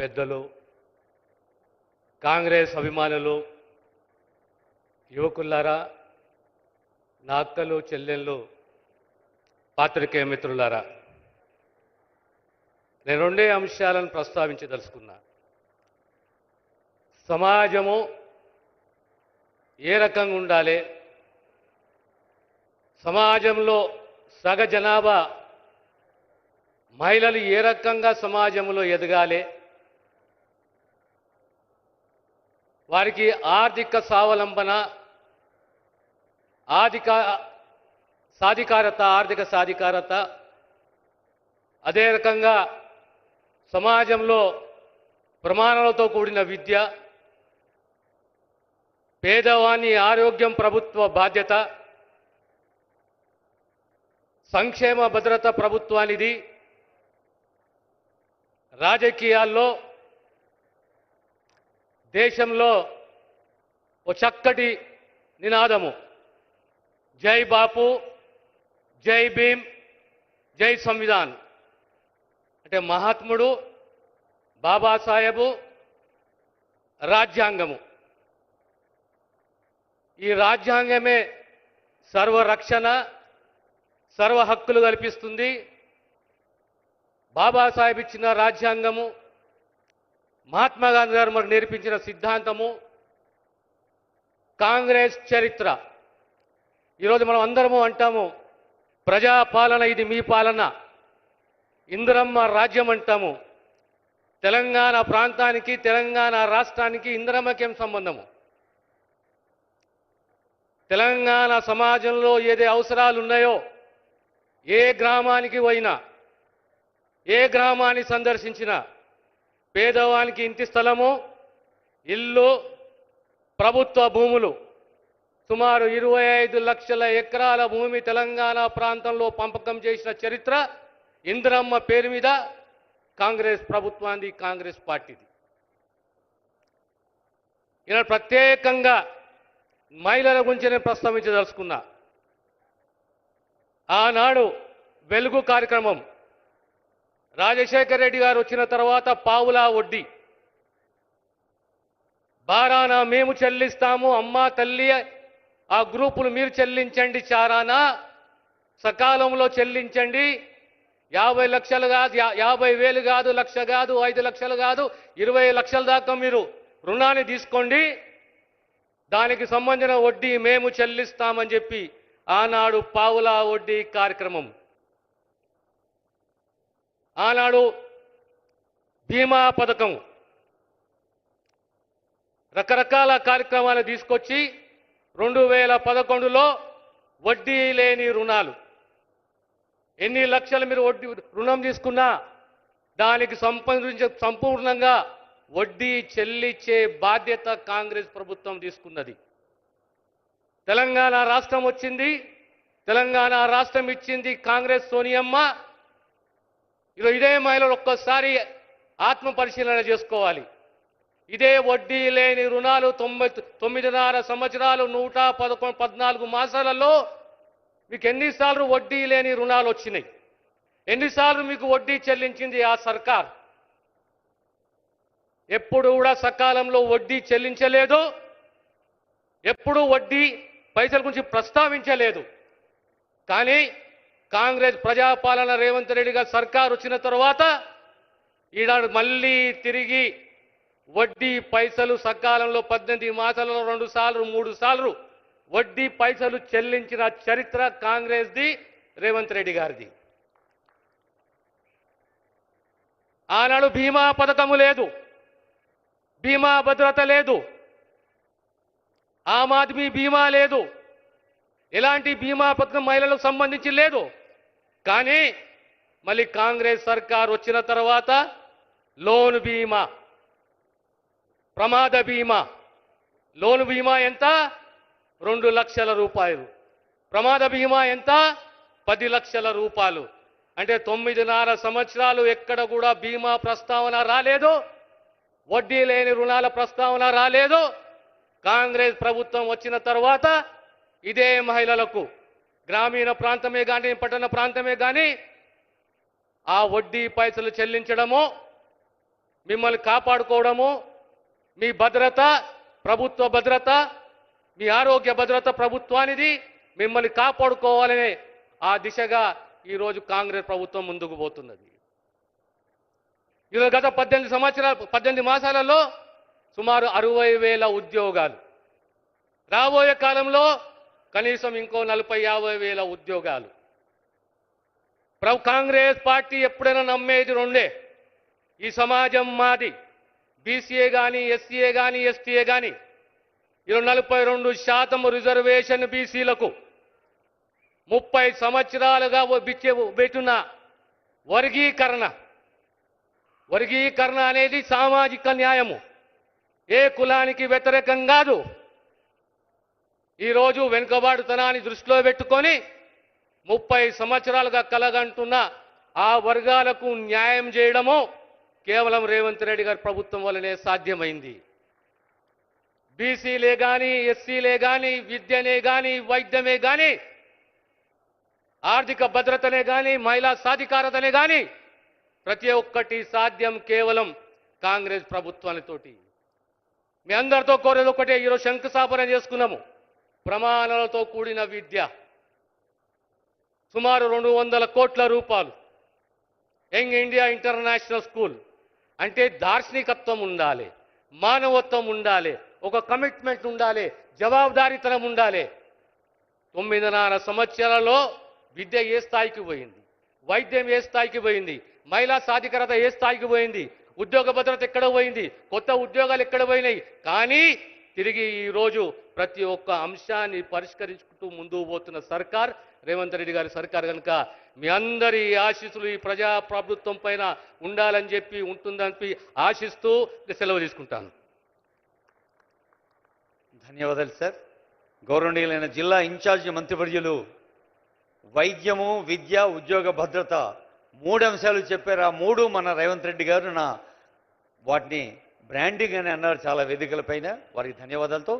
పెద్దలు, కాంగ్రెస్ అభిమానులు, యువకులారా, నా అక్కలు, చెల్లెళ్ళు, పాత్రికేయ మిత్రులారా, నేను రెండే అంశాలను ప్రస్తావించదలుచుకున్నా. సమాజము ఏ రకంగా ఉండాలి, సమాజంలో సగ జనాభా మహిళలు ఏ రకంగా సమాజంలో ఎదగాలి, వారికి ఆర్థిక స్వావలంబన, ఆర్థిక సాధికారత, అదే రకంగా సమాజంలో ప్రమాణాలతో కూడిన విద్య, పేదవాని ఆరోగ్యం ప్రభుత్వ బాధ్యత, సంక్షేమ భద్రత ప్రభుత్వానిది, రాజకీయాల్లో దేశంలో ఓ చక్కటి నినాదము జై బాపు, జై భీమ్, జై సంవిధాన్. అంటే మహాత్ముడు, బాబాసాహెబు, రాజ్యాంగము. ఈ రాజ్యాంగమే సర్వరక్షణ, సర్వ హక్కులు కల్పిస్తుంది. బాబాసాహెబ్ ఇచ్చిన రాజ్యాంగము, మహాత్మా గాంధీ గారు మనకు నేర్పించిన సిద్ధాంతము, కాంగ్రెస్ చరిత్ర. ఈరోజు మనం అందరము అంటాము ప్రజాపాలన, ఇది మీ పాలన, ఇందిరమ్మ రాజ్యం అంటాము. తెలంగాణ ప్రాంతానికి, తెలంగాణ రాష్ట్రానికి ఇందిరమ్మకేం సంబంధము? తెలంగాణ సమాజంలో ఏదే అవసరాలు ఉన్నాయో, ఏ గ్రామానికి పోయినా, ఏ గ్రామాన్ని సందర్శించినా పేదవానికి ఇంటి స్థలము, ఇల్లు, ప్రభుత్వ భూములు, సుమారు 25 లక్షల ఎకరాల భూమి తెలంగాణ ప్రాంతంలో పంపకం చేసిన చరిత్ర ఇందిరమ్మ పేరు మీద కాంగ్రెస్ ప్రభుత్వాన్ని, కాంగ్రెస్ పార్టీది. ఇలా ప్రత్యేకంగా మహిళల గురించి నేను ప్రస్తావించదలుచుకున్నా. ఆనాడు వెలుగు కార్యక్రమం రాజశేఖర రెడ్డి గారు వచ్చిన తర్వాత పావులా వడ్డీ బారానా మేము చెల్లిస్తాము, అమ్మా తల్లి ఆ గ్రూపులు మీరు చెల్లించండి, చారానా సకాలంలో చెల్లించండి, 50 లక్షలు కాదు, 50,000 కాదు, 1,00,000 కాదు, 5 లక్షలు కాదు, 20 లక్షల దాకా మీరు రుణాన్ని తీసుకోండి, దానికి సంబంధించిన వడ్డీ మేము చెల్లిస్తామని చెప్పి ఆనాడు పావులా వడ్డీ కార్యక్రమం. ఆనాడు బీమా పథకం, రకరకాల కార్యక్రమాలు తీసుకొచ్చి 2011లో వడ్డీ లేని రుణాలు, ఎన్ని లక్షలు మీరు వడ్డీ రుణం తీసుకున్నా దానికి సంపూర్ణంగా వడ్డీ చెల్లించే బాధ్యత కాంగ్రెస్ ప్రభుత్వం తీసుకున్నది. తెలంగాణ రాష్ట్రం వచ్చింది, తెలంగాణ రాష్ట్రం ఇచ్చింది కాంగ్రెస్ సోనియమ్మ. ఈరోజు ఇదే మహిళలు ఒక్కసారి ఆత్మ పరిశీలన చేసుకోవాలి. ఇదే వడ్డీ లేని రుణాలు 9.5 సంవత్సరాలు 114 మాసాలలో మీకు ఎన్నిసార్లు వడ్డీ లేని రుణాలు వచ్చినాయి? ఎన్నిసార్లు మీకు వడ్డీ చెల్లించింది ఆ సర్కార్? ఎప్పుడు కూడా సకాలంలో వడ్డీ చెల్లించలేదు, ఎప్పుడు వడ్డీ పైసల గురించి ప్రస్తావించలేదు. కానీ కాంగ్రెస్ ప్రజాపాలన రేవంత్ రెడ్డి గారు సర్కార్ వచ్చిన తర్వాత ఈనాడు మళ్ళీ తిరిగి వడ్డీ పైసలు సకాలంలో 18 మాసాలలో 2 సార్లు 3 సార్లు వడ్డీ పైసలు చెల్లించిన చరిత్ర కాంగ్రెస్ది, రేవంత్ రెడ్డి గారిది. ఆనాడు బీమా పథకము లేదు, బీమా భద్రత లేదు, ఆమ్ ఆద్మీ బీమా లేదు, ఎలాంటి బీమా పథకం మహిళలకు సంబంధించి లేదు. కానీ మళ్ళీ కాంగ్రెస్ సర్కార్ వచ్చిన తర్వాత లోన్ బీమా, ప్రమాద బీమా. లోన్ బీమా ఎంత? 2 లక్షల రూపాయలు. ప్రమాద బీమా ఎంత? 10 లక్షల రూపాయలు. అంటే 9.5 సంవత్సరాలు ఎక్కడ కూడా బీమా ప్రస్తావన రాలేదు, వడ్డీ లేని రుణాల ప్రస్తావన రాలేదు. కాంగ్రెస్ ప్రభుత్వం వచ్చిన తర్వాత ఇదే మహిళలకు గ్రామీణ ప్రాంతమే కానీ, పట్టణ ప్రాంతమే కానీ ఆ వడ్డీ పైసలు చెల్లించడము, మిమ్మల్ని కాపాడుకోవడము, మీ భద్రత ప్రభుత్వ భద్రత, మీ ఆరోగ్య భద్రత ప్రభుత్వానిది, మిమ్మల్ని కాపాడుకోవాలనే ఆ దిశగా ఈరోజు కాంగ్రెస్ ప్రభుత్వం ముందుకు పోతున్నది. ఈరోజు గత 18 మాసాలలో సుమారు 60,000 ఉద్యోగాలు, రాబోయే కాలంలో కనీసం ఇంకో 40,000-50,000 ఉద్యోగాలు. కాంగ్రెస్ పార్టీ ఎప్పుడైనా నమ్మేది రెండే, ఈ సమాజం మాది, బీసీఏ కానీ, ఎస్సీఏ కానీ, ఎస్టీఏ కానీ, ఈరోజు 42% రిజర్వేషన్ బీసీలకు, 30 సంవత్సరాలుగా పెట్టిన వర్గీకరణ అనేది సామాజిక న్యాయము, ఏ కులానికి వ్యతిరేకం కాదు. ఈరోజు వెనుకబాటుతనాన్ని దృష్టిలో పెట్టుకొని 30 సంవత్సరాలుగా కలగంటున్న ఆ వర్గాలకు న్యాయం చేయడము కేవలం రేవంత్ రెడ్డి గారి ప్రభుత్వం వల్లనే సాధ్యమైంది. బీసీలే కానీ, ఎస్సీలే కానీ, విద్యనే కానీ, వైద్యమే కానీ, ఆర్థిక భద్రతనే కానీ, మహిళా సాధికారతనే కానీ ప్రతి ఒక్కటి సాధ్యం కేవలం కాంగ్రెస్ ప్రభుత్వానితోటి. మీ అందరితో కోరేది ఒకటే, ఈరోజు శంకుస్థాపన చేసుకున్నాము. ప్రమాణాలతో కూడిన విద్య, సుమారు 200 కోట్ల రూపాయలు. యంగ్ ఇండియా ఇంటర్నేషనల్ స్కూల్ అంటే దార్శనికత్వం ఉండాలి, మానవత్వం ఉండాలి, ఒక కమిట్మెంట్ ఉండాలి, జవాబుదారీతనం ఉండాలి. 9.5 సంవత్సరాలలో విద్య ఏ స్థాయికి పోయింది, వైద్యం ఏ స్థాయికి పోయింది, మహిళా సాధికారత ఏ స్థాయికి పోయింది, ఉద్యోగ భద్రత ఎక్కడ పోయింది, కొత్త ఉద్యోగాలు ఎక్కడ పోయినాయి. కానీ తిరిగి ఈరోజు ప్రతి ఒక్క అంశాన్ని పరిష్కరించుకుంటూ ముందుకు పోతున్న సర్కార్ రేవంత్ రెడ్డి గారి సర్కార్ కనుక మీ అందరి ఆశీస్సులు ఈ ప్రజా ప్రభుత్వం పైన ఉండాలని చెప్పి ఉంటుందని ఆశిస్తూ సెలవు తీసుకుంటాను. ధన్యవాదాలు సార్. గౌరవనీయులైన జిల్లా ఇన్ఛార్జి మంత్రివర్యులు వైద్యము, విద్య, ఉద్యోగ భద్రత 3 అంశాలు చెప్పారు. ఆ 3 మన రేవంత్ రెడ్డి గారు వాటిని బ్రాండింగ్ అని అన్నారు చాలా వేదికలపైన. వారికి ధన్యవాదాలతో